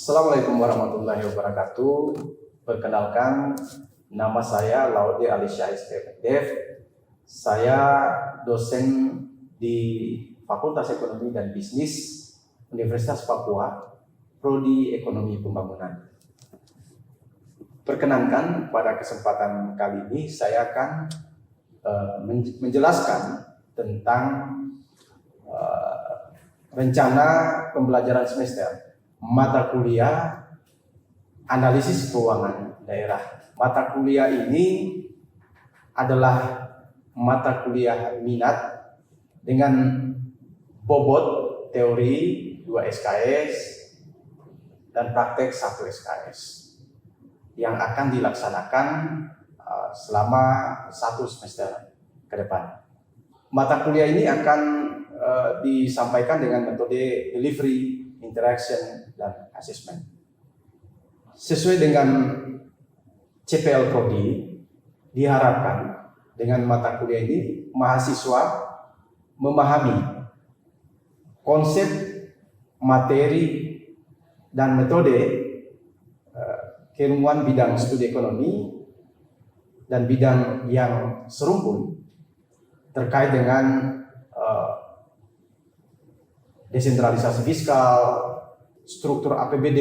Assalamualaikum warahmatullahi wabarakatuh. Perkenalkan, nama saya Laude Alisha STMDev. Saya dosen di Fakultas Ekonomi dan Bisnis Universitas Papua, Prodi Ekonomi Pembangunan. Perkenankan, pada kesempatan kali ini saya akan menjelaskan tentang rencana pembelajaran semester mata kuliah analisis keuangan daerah. Mata kuliah ini adalah mata kuliah minat dengan bobot teori 2 SKS dan praktek 1 SKS yang akan dilaksanakan selama 1 semester ke depan. Mata kuliah ini akan disampaikan dengan metode delivery, interaction, dan assessment. Sesuai dengan CPL Prodi, diharapkan dengan mata kuliah ini mahasiswa memahami konsep, materi, dan metode keilmuan bidang studi ekonomi dan bidang yang serumpun terkait dengan desentralisasi fiskal, struktur APBD,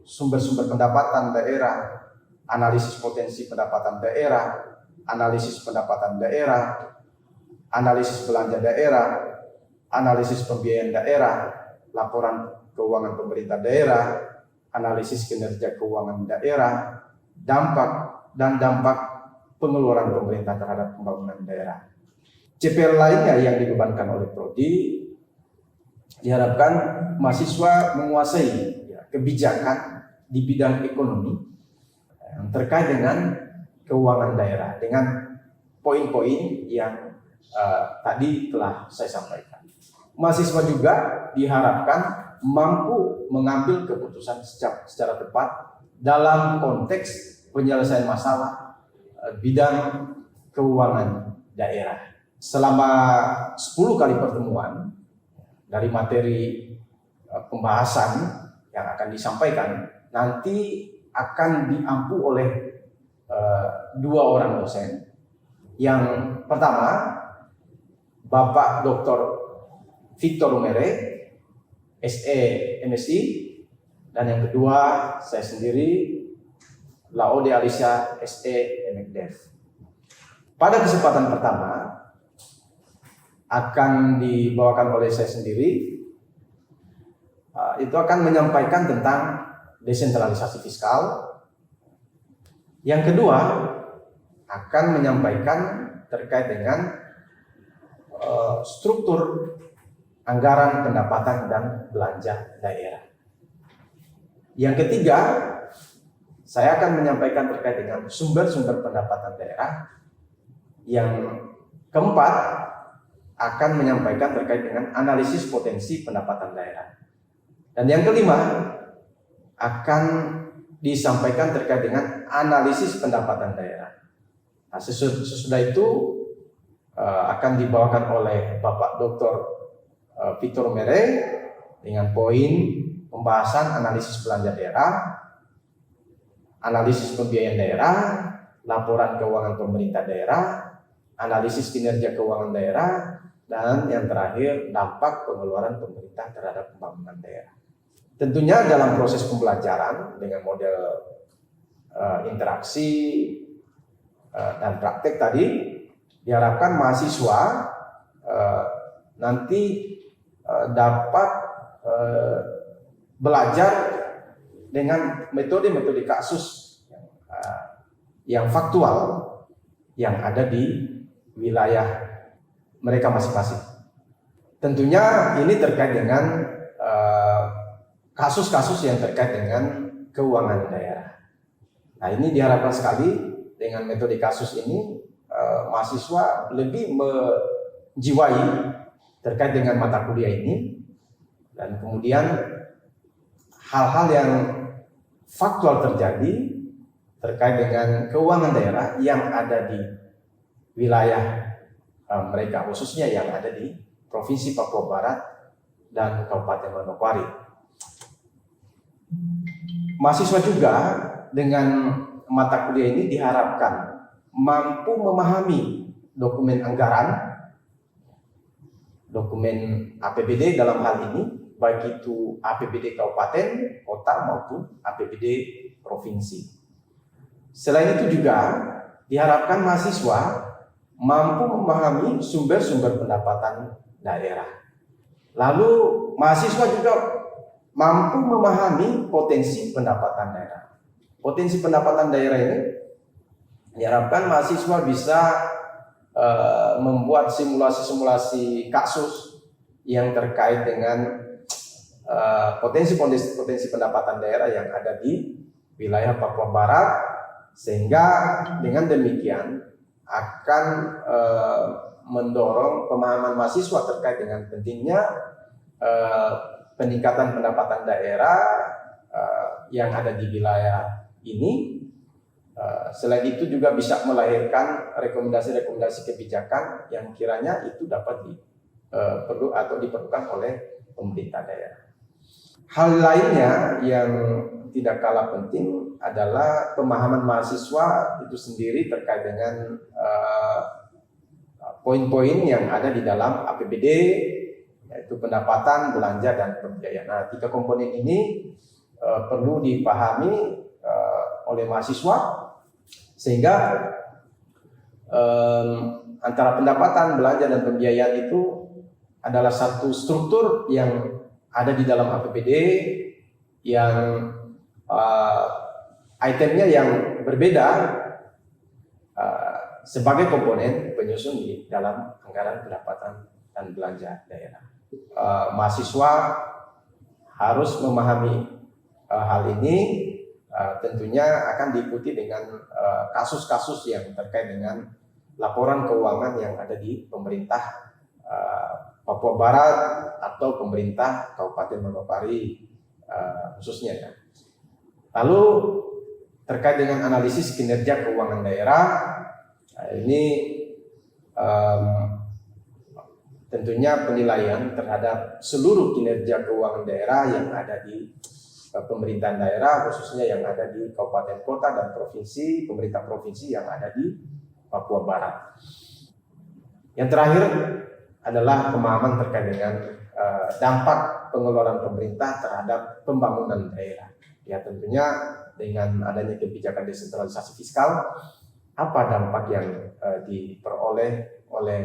sumber-sumber pendapatan daerah, analisis potensi pendapatan daerah, analisis pendapatan daerah, analisis belanja daerah, analisis pembiayaan daerah, laporan keuangan pemerintah daerah, analisis kinerja keuangan daerah, dampak pengeluaran pemerintah terhadap pembangunan daerah. CPL lainnya yang dibebankan oleh Prodi, diharapkan mahasiswa menguasai kebijakan di bidang ekonomi yang terkait dengan keuangan daerah dengan poin-poin yang tadi telah saya sampaikan. Mahasiswa juga diharapkan mampu mengambil keputusan secara tepat dalam konteks penyelesaian masalah bidang keuangan daerah. Selama 10 kali pertemuan dari materi pembahasan yang akan disampaikan, nanti akan diampu oleh 2 orang dosen. Yang pertama, Bapak Dr. Victor Umere, SE MSI, dan yang kedua saya sendiri, Laude Alisha SE MDev. Pada kesempatan pertama akan dibawakan oleh saya sendiri, itu akan menyampaikan tentang desentralisasi fiskal. Yang kedua akan menyampaikan terkait dengan struktur anggaran pendapatan dan belanja daerah. Yang ketiga, saya akan menyampaikan terkait dengan sumber-sumber pendapatan daerah. Yang keempat, akan menyampaikan terkait dengan analisis potensi pendapatan daerah. Dan yang kelima, akan disampaikan terkait dengan analisis pendapatan daerah. Nah, sesudah itu akan dibawakan oleh Bapak Dr. Victor Umere dengan poin pembahasan analisis belanja daerah, analisis pembiayaan daerah, laporan keuangan pemerintah daerah, analisis kinerja keuangan daerah, dan yang terakhir dampak pengeluaran pemerintah terhadap pembangunan daerah. Tentunya dalam proses pembelajaran dengan model interaksi dan praktek tadi, diharapkan mahasiswa nanti dapat belajar dengan metode-metode kasus yang faktual yang ada di wilayah mereka masing-masing. Tentunya ini terkait dengan kasus-kasus yang terkait dengan keuangan daerah. Nah, ini diharapkan sekali dengan metode kasus ini mahasiswa lebih menjiwai terkait dengan mata kuliah ini, dan kemudian hal-hal yang faktual terjadi terkait dengan keuangan daerah yang ada di wilayah mereka, khususnya yang ada di Provinsi Papua Barat dan Kabupaten Manokwari. mahasiswa juga dengan mata kuliah ini diharapkan mampu memahami dokumen anggaran, dokumen APBD dalam hal ini, baik itu APBD kabupaten, kota maupun APBD provinsi. Selain itu juga diharapkan mahasiswa mampu memahami sumber-sumber pendapatan daerah. Lalu mahasiswa juga mampu memahami potensi pendapatan daerah. Potensi pendapatan daerah ini diharapkan mahasiswa bisa membuat simulasi-simulasi kasus yang terkait dengan potensi pendapatan daerah yang ada di wilayah Papua Barat, sehingga dengan demikian akan mendorong pemahaman mahasiswa terkait dengan pentingnya peningkatan pendapatan daerah yang ada di wilayah ini. Selain itu juga bisa melahirkan rekomendasi-rekomendasi kebijakan yang kiranya itu dapat perlu atau diperlukan oleh pemerintah daerah. Hal lainnya yang tidak kalah penting adalah pemahaman mahasiswa itu sendiri terkait dengan poin-poin yang ada di dalam APBD, yaitu pendapatan, belanja, dan pembiayaan. Nah, 3 komponen ini perlu dipahami oleh mahasiswa, sehingga antara pendapatan, belanja, dan pembiayaan itu adalah satu struktur yang ada di dalam APBD yang itemnya yang berbeda sebagai komponen penyusun di dalam anggaran pendapatan dan belanja daerah. Mahasiswa harus memahami hal ini, tentunya akan diikuti dengan kasus-kasus yang terkait dengan laporan keuangan yang ada di pemerintah Papua Barat atau pemerintah Kabupaten Manokwari khususnya ya. Lalu terkait dengan analisis kinerja keuangan daerah, ini tentunya penilaian terhadap seluruh kinerja keuangan daerah yang ada di pemerintahan daerah, khususnya yang ada di kabupaten, kota, dan provinsi, pemerintah provinsi yang ada di Papua Barat. Yang terakhir adalah pemahaman terkait dengan dampak pengeluaran pemerintah terhadap pembangunan daerah. Ya, tentunya dengan adanya kebijakan desentralisasi fiskal, apa dampak yang diperoleh oleh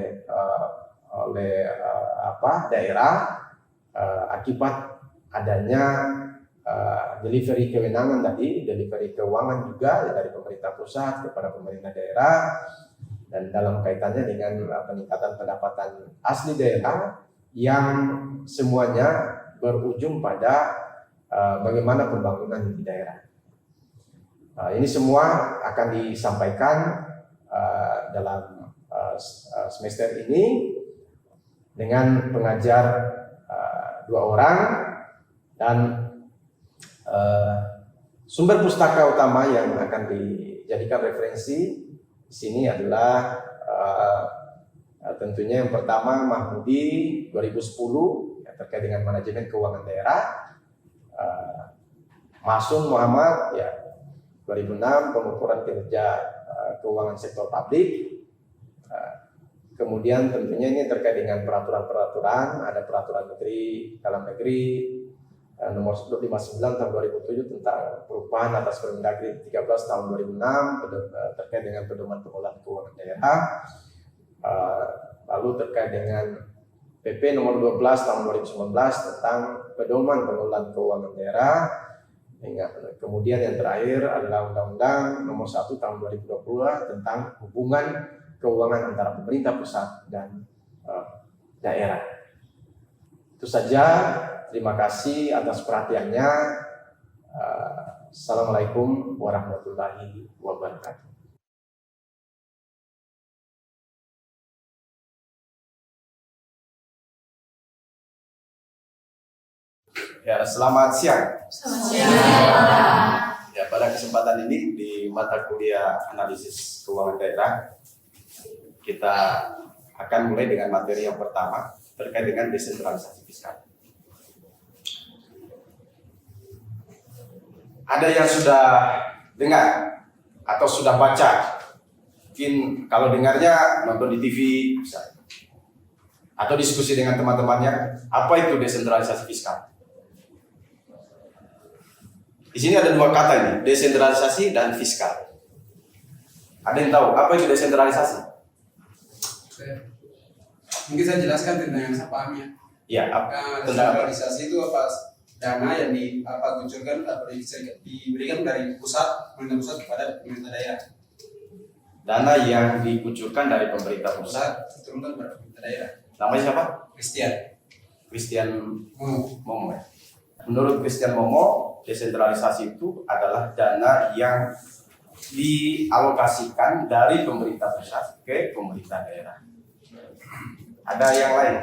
daerah akibat adanya delivery kewenangan tadi, delivery keuangan juga dari pemerintah pusat kepada pemerintah daerah, dan dalam kaitannya dengan peningkatan pendapatan asli daerah yang semuanya berujung pada bagaimana pembangunan di daerah. Ini semua akan disampaikan dalam semester ini dengan pengajar 2 orang, dan sumber pustaka utama yang akan dijadikan referensi di sini adalah tentunya yang pertama Mahmudi 2010 yang terkait dengan manajemen keuangan daerah, Masun Muhammad ya 2006 pengukuran kinerja keuangan sektor publik. Kemudian tentunya ini terkait dengan peraturan-peraturan, ada peraturan Menteri Dalam Negeri nomor 159 tahun 2007 tentang perubahan atas Permendagri 13 tahun 2006 terkait dengan pedoman pengelolaan keuangan daerah. Lalu terkait dengan PP nomor 12 tahun 2019 tentang pedoman pengelolaan keuangan daerah. Kemudian yang terakhir adalah Undang-Undang nomor 1 tahun 2020 tentang hubungan keuangan antara pemerintah pusat dan daerah. Itu saja. Terima kasih atas perhatiannya. Assalamualaikum warahmatullahi wabarakatuh. Ya, selamat siang. Selamat siang. Ya, pada kesempatan ini di mata kuliah analisis keuangan daerah, kita akan mulai dengan materi yang pertama terkait dengan desentralisasi fiskal. ada yang sudah dengar atau sudah baca? Mungkin kalau dengarnya nonton di TV bisa. Atau diskusi dengan teman-temannya, apa itu desentralisasi fiskal? Di sini ada dua kata ini, desentralisasi dan fiskal. Ada yang tahu apa itu desentralisasi? Mungkin saya jelaskan tentang yang saya pahami ya. Ya, tentang apa? Desentralisasi itu apa? Dana yang dikucurkan atau diberikan dari pemerintah pusat kepada pemerintah daerah. Dana yang dikucurkan dari pemerintah pusat Diturunkan kepada pemerintah daerah. namanya siapa? Christian Momo. Menurut Christian Momo, desentralisasi itu adalah dana yang dialokasikan dari pemerintah pusat ke pemerintah daerah. Ada yang lain?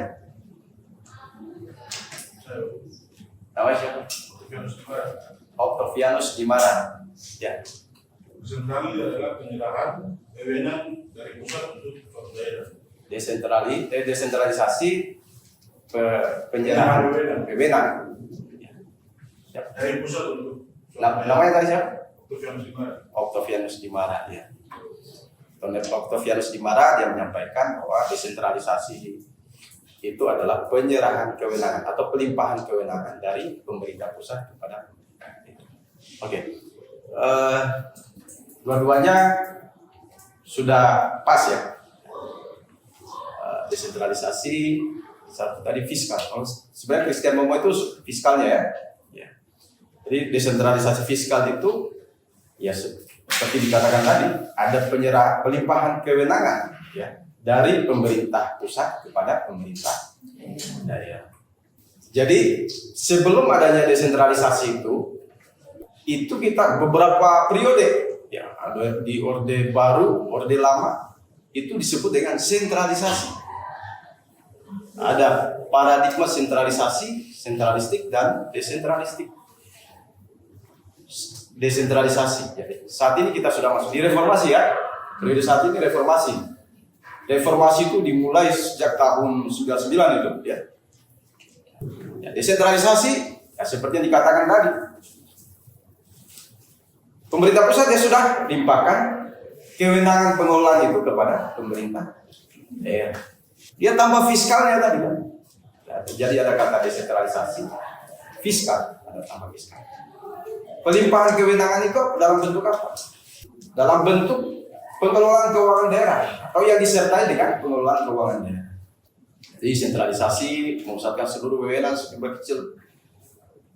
Namanya siapa? Octavianus Dimara. Ya. Desentralisasi adalah penyerahan wewenang dari pusat untuk daerah. Desentralisasi penyerahan wewenang. Ya. Dari pusat untuk Namanya tadi siapa? Octavianus Dimara. Ya. Octavianus Dimara dia menyampaikan bahwa desentralisasi itu adalah penyerahan kewenangan atau pelimpahan kewenangan dari pemerintah pusat kepada pemerintah daerah. Oke. Dua-duanya sudah pas ya. Desentralisasi satu tadi fiskal. Kalau sebenarnya Christian Momo itu fiskalnya ya. Ya. Jadi desentralisasi fiskal itu ya seperti dikatakan tadi ada pelimpahan kewenangan ya dari pemerintah pusat kepada pemerintah daerah. Jadi sebelum adanya desentralisasi itu kita beberapa periode ya ada di orde baru, orde lama itu disebut dengan sentralisasi. Ada paradigma sentralisasi, sentralistik dan desentralistik. Desentralisasi. Jadi saat ini kita sudah masuk di reformasi ya. Periode saat ini reformasi. Reformasi itu dimulai sejak tahun 99 itu ya. Ya, desentralisasi ya seperti yang dikatakan tadi. Pemerintah pusat ya sudah limpahkan kewenangan pengelolaan itu kepada pemerintah daerah. Dia tambah fiskalnya tadi kan. Ya, jadi ada kata desentralisasi, fiskal, ada tambah fiskal. Pelimpahan kewenangan itu dalam bentuk apa? Dalam bentuk pengelolaan keuangan daerah atau yang disertai dengan pengelolaan keuangan daerah. Jadi sentralisasi memusatkan seluruh wewenang sebagai kecil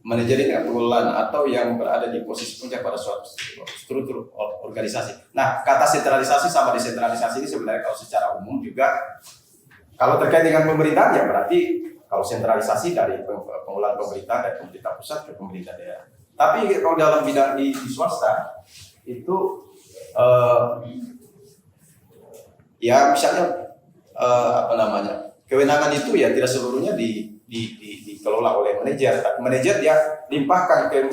manajemen pengelolaan atau yang berada di posisi puncak pada suatu struktur organisasi. Nah, kata sentralisasi sama desentralisasi ini sebenarnya kalau secara umum juga kalau terkait dengan pemerintahan ya berarti kalau sentralisasi dari pengelolaan pemerintah dari pemerintah pusat ke pemerintah daerah. Tapi kalau dalam bidang di swasta itu ya misalnya kewenangan itu ya tidak seluruhnya dikelola oleh manajer. Manajer dia limpahkan ke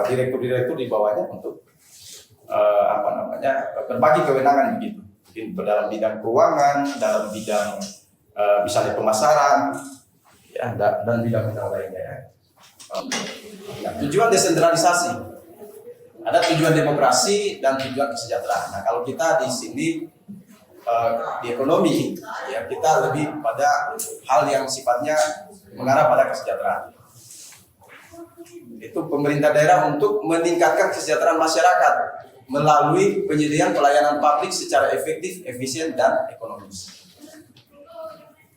direktur-direktur di bawahnya untuk berbagi kewenangan begitu. Mungkin dalam bidang keuangan, dalam bidang misalnya pemasaran, ya dan bidang-bidang lainnya. Ya. Nah, tujuan desentralisasi ada tujuan demokrasi dan tujuan kesejahteraan. Nah, kalau kita di sini di ekonomi, ya kita lebih pada hal yang sifatnya mengarah pada kesejahteraan. Itu pemerintah daerah untuk meningkatkan kesejahteraan masyarakat melalui penyediaan pelayanan publik secara efektif, efisien, dan ekonomis.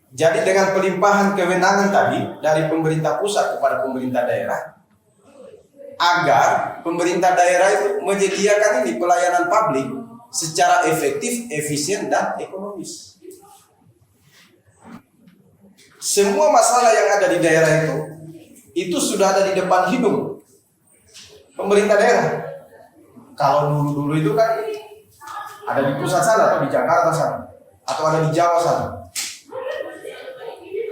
Jadi dengan pelimpahan kewenangan tadi dari pemerintah pusat kepada pemerintah daerah, agar pemerintah daerah itu menyediakan ini pelayanan publik secara efektif, efisien, dan ekonomis. Semua masalah yang ada di daerah itu sudah ada di depan hidung pemerintah daerah. Kalau dulu itu kan ada di pusat sana atau di Jakarta sana atau ada di Jawa sana,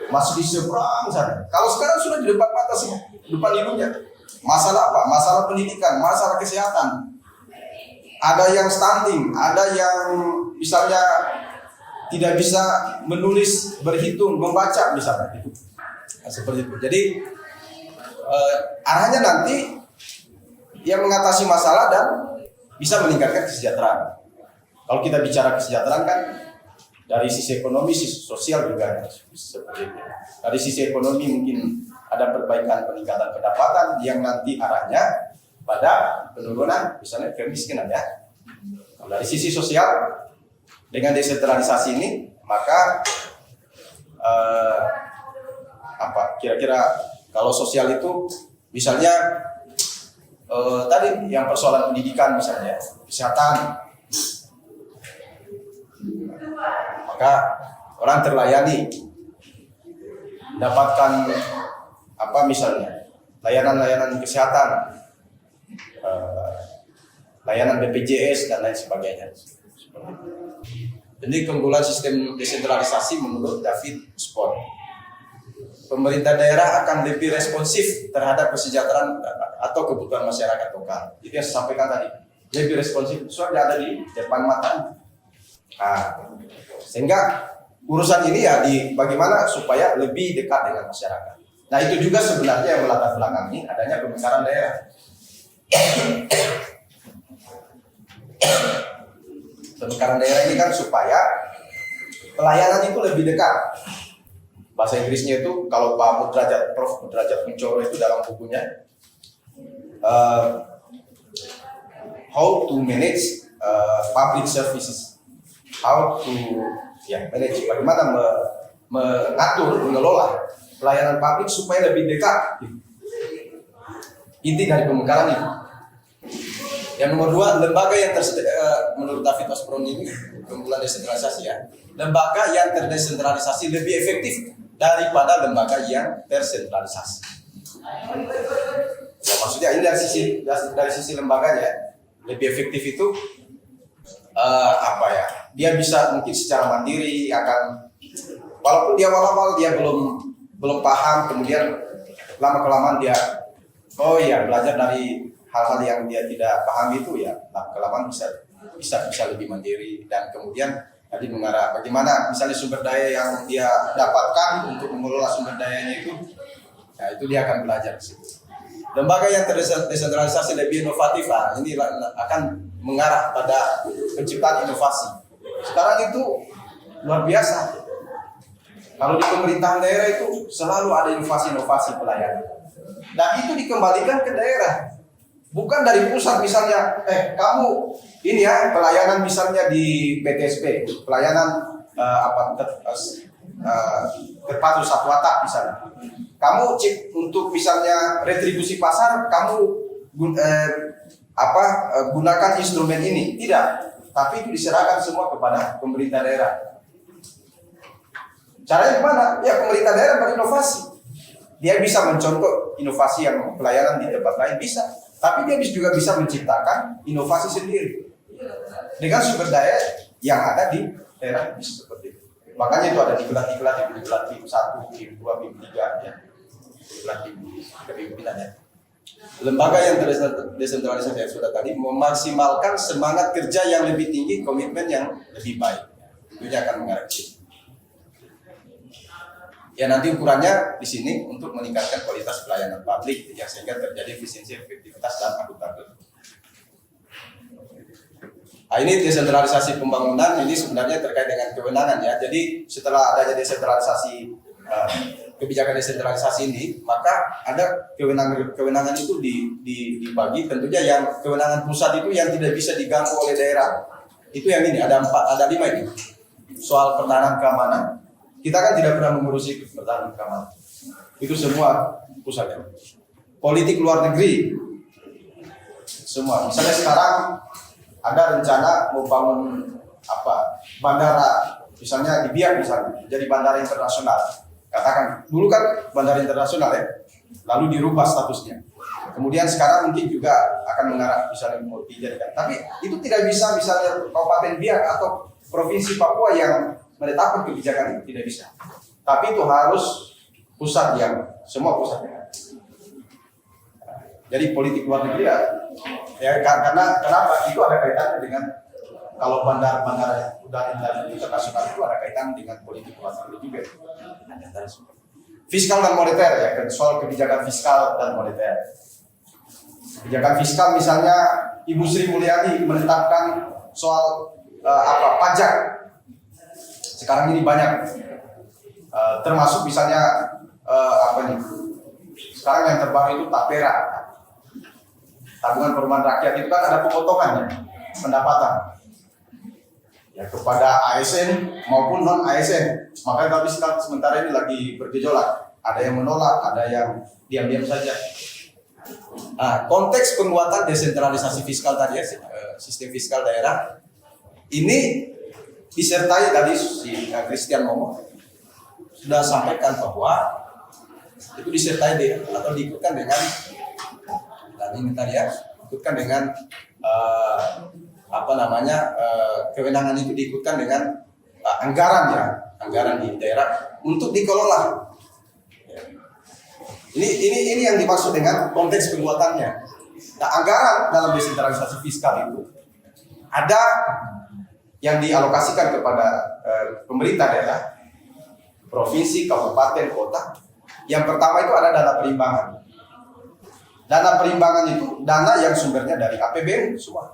masih di seberang sana. Kalau sekarang sudah di depan mata semua, depan hidungnya. Masalah apa? Masalah pendidikan, masalah kesehatan. Ada yang stunting, ada yang misalnya tidak bisa menulis, berhitung, membaca misalnya itu. Nah, seperti itu. Jadi arahnya nanti yang mengatasi masalah dan bisa meningkatkan kesejahteraan. Kalau kita bicara kesejahteraan kan dari sisi ekonomi, sisi sosial juga seperti itu. Dari sisi ekonomi mungkin ada perbaikan peningkatan pendapatan yang nanti arahnya pada penurunan misalnya kemiskinan ya. Kalau dari sisi sosial dengan desentralisasi ini maka kira-kira kalau sosial itu misalnya tadi yang persoalan pendidikan misalnya, kesehatan, maka orang terlayani, mendapatkan misalnya layanan-layanan kesehatan, layanan BPJS dan lain sebagainya. Jadi keunggulan sistem desentralisasi menurut David Sport, pemerintah daerah akan lebih responsif terhadap kesejahteraan atau kebutuhan masyarakat lokal. Itu yang saya sampaikan tadi, lebih responsif, soalnya ada di depan mata. Sehingga urusan ini ya bagaimana supaya lebih dekat dengan masyarakat. Nah itu juga sebenarnya yang melatar belakangi adanya pemekaran daerah. Pemekaran daerah ini kan supaya pelayanan itu lebih dekat. Bahasa Inggrisnya itu kalau Pak Prof. Mudrajat Kuncoro itu dalam bukunya How to Manage Public Services, how to manage, bagaimana mengatur, mengelola pelayanan publik supaya lebih dekat. Inti dari pemekaran itu. Yang nomor 2, lembaga yang menurut David Osborne ini keunggulan desentralisasi ya. Lembaga yang terdesentralisasi lebih efektif daripada lembaga yang tersentralisasi. Ya, maksudnya ini dari sisi lembaganya lebih efektif itu dia bisa mungkin secara mandiri akan, walaupun dia awal-awal dia belum paham, kemudian lama-kelamaan dia belajar dari hal-hal yang dia tidak paham itu ya, lama-kelamaan bisa lebih mandiri, dan kemudian tadi mengarah bagaimana misalnya sumber daya yang dia dapatkan untuk mengelola sumber dayanya itu dia akan belajar di situ. Lembaga yang terdesentralisasi lebih inovatif, ini akan mengarah pada penciptaan inovasi. Sekarang itu luar biasa. Kalau di pemerintahan daerah itu selalu ada inovasi-inovasi pelayanan. Dan itu dikembalikan ke daerah. Bukan dari pusat misalnya, kamu ini ya pelayanan misalnya di PTSP, pelayanan terpadu satu atap misalnya. Kamu cek untuk misalnya retribusi pasar, kamu gunakan instrumen ini, tidak. Tapi itu diserahkan semua kepada pemerintah daerah. Caranya gimana? Ya pemerintah daerah berinovasi. Dia bisa mencontoh inovasi yang pelayanan di tempat lain bisa, tapi dia juga bisa menciptakan inovasi sendiri dengan sumber daya yang ada di daerah bisa seperti itu. Makanya itu ada diklat-diklat yang diklat tim 1, tim 2, tim 3 ya. Diklat tim kepimpinan ya. Lembaga yang terdesentralisasi yang sudah tadi memaksimalkan semangat kerja yang lebih tinggi, komitmen yang lebih baik. Tentunya akan mengarah ke situ. Ya nanti ukurannya di sini untuk meningkatkan kualitas pelayanan publik ya, sehingga terjadi efisiensi, efektivitas dan akuntabilitas. Ini desentralisasi pembangunan ini sebenarnya terkait dengan kewenangan ya. Jadi setelah adanya desentralisasi kebijakan desentralisasi ini, maka ada kewenangan itu dibagi. Tentunya yang kewenangan pusat itu yang tidak bisa diganggu oleh daerah. Itu yang ini ada 5 ini. Soal pertahanan keamanan. Kita kan tidak pernah mengurusi pertahanan keamanan. Itu semua pusatnya. Politik luar negeri, semua. Misalnya sekarang ada rencana membangun bandara, misalnya di Biak misalnya, jadi bandara internasional. Katakan dulu kan bandara internasional ya, lalu dirubah statusnya. Kemudian sekarang mungkin juga akan mengarah misalnya mau dijadikan. Tapi itu tidak bisa misalnya Kabupaten Biak atau Provinsi Papua yang menetapkan kebijakan itu, tidak bisa. Tapi itu harus pusat semua pusatnya. Jadi politik luar negeri ya karena kenapa? Itu ada kaitannya dengan kalau bandara udara internasional itu ada kaitan dengan politik luar negeri juga. Fiskal dan moneter ya, soal kebijakan fiskal dan moneter. Kebijakan fiskal misalnya Ibu Sri Mulyani menetapkan soal pajak. Sekarang ini banyak, termasuk misalnya sekarang yang terbaru itu tapera, tabungan perumahan rakyat itu kan ada pemotongannya pendapatan ya kepada ASN maupun non ASN. Makanya tapi sementara ini lagi bergejolak, ada yang menolak, ada yang diam-diam saja. Nah, konteks penguatan desentralisasi fiskal tadi ya, sistem fiskal daerah ini disertai tadi si Christian Momo sudah sampaikan bahwa itu disertai atau diikutkan dengan ini tadi ya, ikutkan dengan kewenangan itu diikutkan dengan anggaran di daerah untuk dikelola. Ini yang dimaksud dengan konteks penguatannya. Nah, anggaran dalam desentralisasi fiskal itu ada yang dialokasikan kepada pemerintah daerah, provinsi, kabupaten, kota. Yang pertama itu ada dana perimbangan. Dana perimbangan itu dana yang sumbernya dari APBN semua.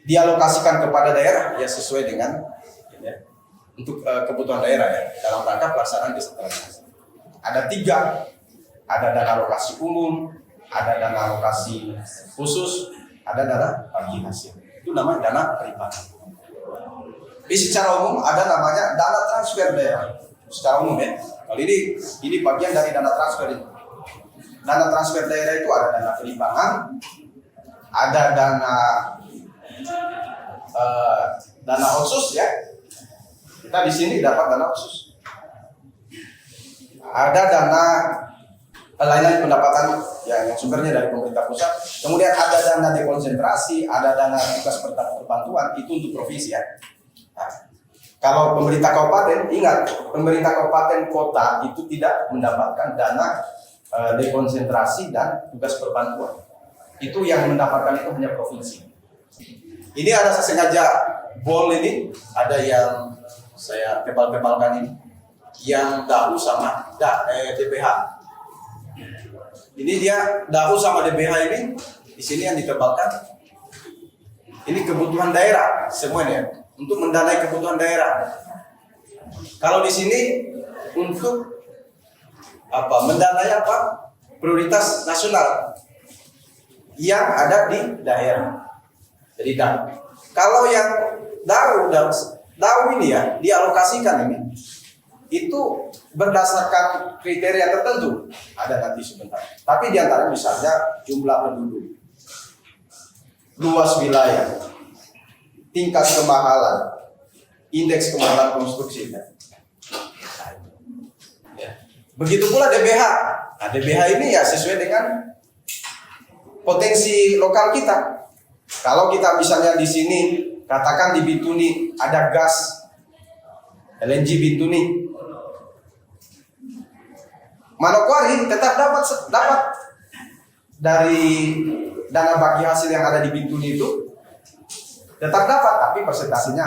Dialokasikan kepada daerah ya sesuai dengan untuk kebutuhan daerah ya dalam rangka pelaksanaan desentralisasi. Ada 3. Ada dana alokasi umum, ada dana alokasi khusus, ada dana bagi hasil. Itu namanya dana perimbangan. Jadi secara umum ada namanya dana transfer daerah. Secara umum ya. Kalau ini bagian dari dana transfer itu. Dana transfer daerah itu ada dana perimbangan, ada dana khusus ya. Kita di sini dapat dana khusus. Ada dana lain-lain pendapatan yang sumbernya dari pemerintah pusat. Kemudian ada dana dekonsentrasi, ada dana tugas perbantuan itu untuk provinsi ya. Nah, kalau pemerintah kabupaten, ingat pemerintah kabupaten kota itu tidak mendapatkan dana dekonsentrasi dan tugas perbantuan. Itu yang mendapatkan itu hanya provinsi. Ini ada sengaja bol ini, ada yang saya tebal-tebalkan ini, yang dahu sama DBH. Ini dia dahu sama DBH ini, di sini yang ditebalkan. Ini kebutuhan daerah semuanya untuk mendanai kebutuhan daerah. Kalau di sini untuk mendanai prioritas nasional yang ada di daerah. Jadi kalau yang dahu ini ya dialokasikan ini itu berdasarkan kriteria tertentu, ada nanti sebentar. Tapi diantara misalnya jumlah penduduk, luas wilayah, tingkat kemahalan, indeks kemahalan konstruksi. Begitu pula DBH. Nah, DBH ini ya sesuai dengan potensi lokal kita. Kalau kita misalnya di sini katakan di Bintuni ada gas LNG Bintuni, Manokwari tetap dapat dari dana bagi hasil yang ada di Bintuni itu tetap dapat, tapi persentasenya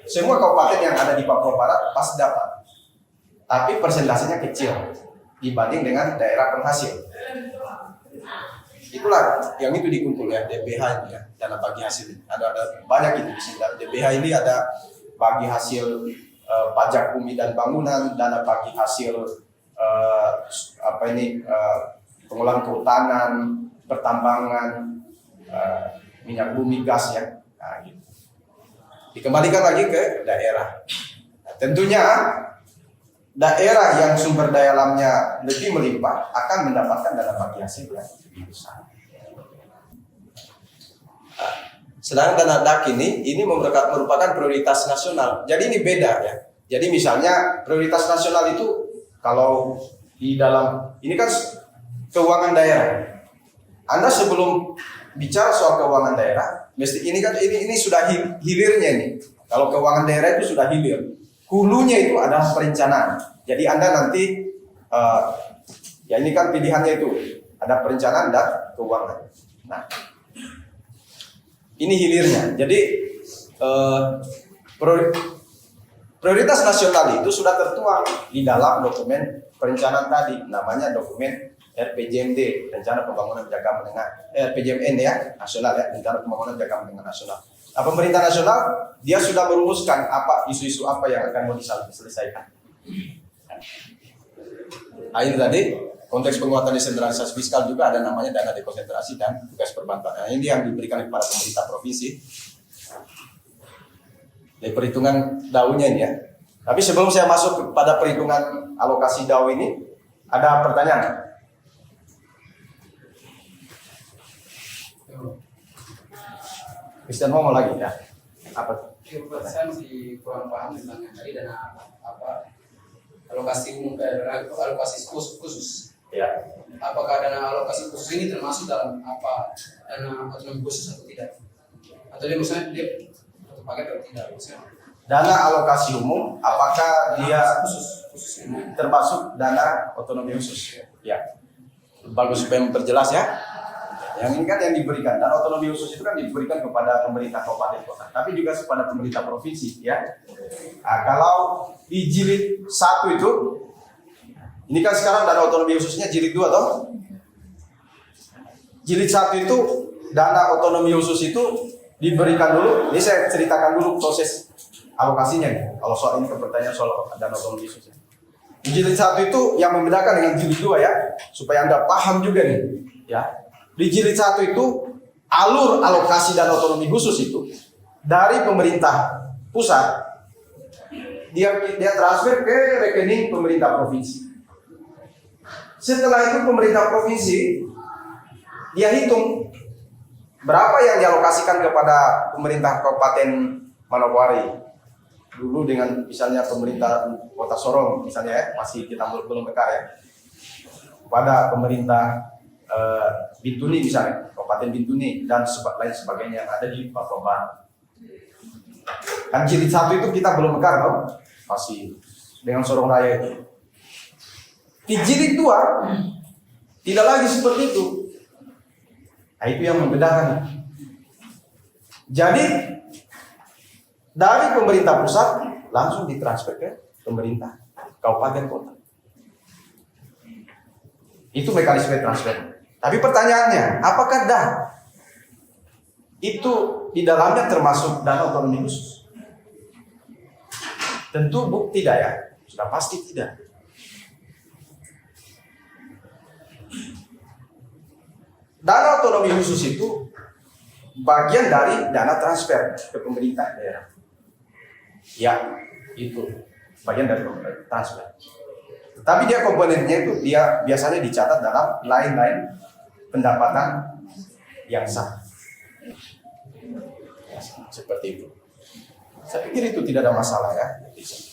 semua kabupaten yang ada di Papua Barat pasti dapat, tapi persentasenya kecil dibanding dengan daerah penghasil. Itulah yang itu dikumpul ya DBH ini ya, dana bagi hasil. Ada banyak itu di sini. DBH ini ada bagi hasil pajak bumi dan bangunan, dana bagi hasil pengolahan kehutanan, pertambangan, minyak bumi, gas ya. Nah, gitu. Dikembalikan lagi ke daerah. Nah, tentunya daerah yang sumber daya alamnya lebih melimpah akan mendapatkan dana bagi hasil yang lebih besar. Sedangkan dana DAK ini merupakan prioritas nasional. Jadi ini beda ya. Jadi misalnya prioritas nasional itu kalau di dalam ini kan keuangan daerah. Anda sebelum bicara soal keuangan daerah, mesti ini sudah hilirnya ini. Kalau keuangan daerah itu sudah hilir. Hulunya itu adalah perencanaan. Jadi Anda nanti ya ini kan pilihannya itu ada perencanaan dan keuangan. Nah, ini hilirnya. Jadi prioritas nasional itu sudah tertuang di dalam dokumen perencanaan tadi, namanya dokumen RPJMD, Rencana Pembangunan Jangka Menengah, RPJMN ya, nasional ya, Rencana Pembangunan Jangka Menengah Nasional. Nah, pemerintah nasional dia sudah merumuskan apa isu-isu apa yang akan mau diselesaikan. Nah, ini tadi konteks penguatan desentralisasi fiskal juga ada namanya dana dekonsentrasi dan tugas perbankan. Nah, ini yang diberikan kepada pemerintah provinsi. Dari perhitungan DAU-nya ini ya. Tapi sebelum saya masuk kepada perhitungan alokasi DAU ini, ada pertanyaan. Christian mau lagi ya? Apa? Saya masih kurang paham tentang tadi dana apa alokasi umum alokasi khusus. Ya. Apakah dana alokasi khusus ini termasuk dalam apa dana otonomi khusus atau tidak? Atau dia misalnya dia satu paket atau tidak? Misalnya, Dana alokasi umum, apakah dia khusus ini? termasuk dana otonomi khusus? Ya. Bagus supaya memperjelas ya. Yang ini kan yang diberikan, dan otonomi khusus itu kan diberikan kepada pemerintah kabupaten kota, tapi juga kepada pemerintah provinsi ya. Nah, kalau di jilid 1 itu, ini kan sekarang dana otonomi khususnya jilid 2 toh? Jilid 1 itu dana otonomi khusus itu diberikan dulu. Ini saya ceritakan dulu proses alokasinya nih. Kalau soal ini pertanyaan soal dana otonomi khususnya. Di jilid 1 itu yang membedakan dengan jilid 2 ya, supaya Anda paham juga nih ya. Di jilid 1 itu alur alokasi dana otonomi khusus itu dari pemerintah pusat dia transfer ke rekening pemerintah provinsi. Setelah itu pemerintah provinsi dia hitung berapa yang dialokasikan kepada pemerintah Kabupaten Manokwari. Dulu dengan misalnya pemerintah Kota Sorong misalnya ya, masih kita belum mekar ya. Pada pemerintah Bintuni misalnya, Kabupaten Bintuni dan lain sebagainya yang ada di Papua. Kan jilid 1 itu kita belum mekar toh, masih dengan Sorong Raya itu. Di jilid 2 tidak lagi seperti itu. Nah, itu yang membedakan. Jadi dari pemerintah pusat langsung ditransfer ke pemerintah kabupaten kota. Itu mekanisme transfer. Tapi pertanyaannya, apakah itu di dalamnya termasuk dana otonomi khusus? Tentu tidak ya, sudah pasti tidak. Dana otonomi khusus itu bagian dari dana transfer ke pemerintah daerah. Ya, itu bagian dari transfer. Tapi dia komponennya itu dia biasanya dicatat dalam lain-lain pendapatan yang sah. Seperti itu. Saya pikir itu tidak ada masalah ya.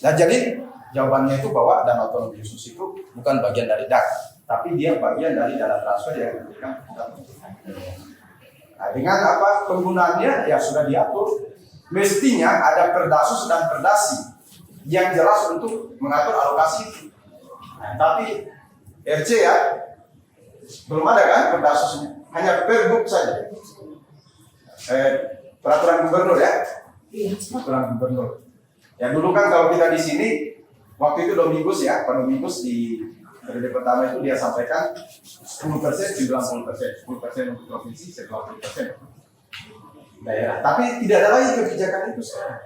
Nah, jadi jawabannya itu bahwa dana otonomi khusus itu bukan bagian dari DAK, tapi dia bagian dari dana transfer yang diberikan kepada pemerintah. Nah, dengan apa penggunaannya ya sudah diatur. Mestinya ada perdasus dan perdasi yang jelas untuk mengatur alokasi itu. Nah, tapi RC ya belum ada kan perdasusnya, hanya perbuk saja. Peraturan gubernur ya, peraturan gubernur. Ya dulu kan kalau kita di sini waktu itu Dominggus ya, Pak Dominggus di periode pertama itu dia sampaikan 10%, 90%, 10% untuk provinsi, 90% daerah. Tapi tidak ada lagi kebijakan itu sekarang.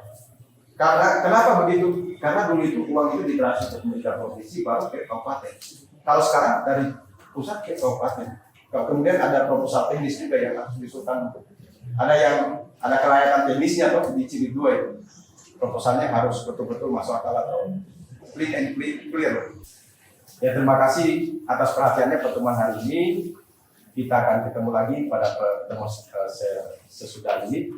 Karena kenapa begitu? Karena dulu itu uang itu ditransfer ke pemerintah provinsi baru ke kabupaten. Kalau sekarang dari pusat ke kabupaten. Kalau kemudian ada proposal teknis juga yang harus disusulkan. Ada kelayakan teknisnya atau di jilid 2 itu. Proposalnya harus betul-betul masuk akal atau clean and clear. Ya terima kasih atas perhatiannya pertemuan hari ini. Kita akan ketemu lagi pada pertemuan sesudah ini.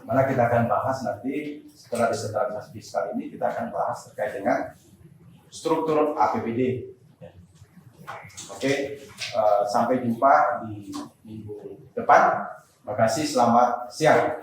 Mana kita akan bahas nanti setelah desentralisasi fiskal ini kita akan bahas terkait dengan struktur APBD. Oke, sampai jumpa di minggu depan. Terima kasih, selamat siang.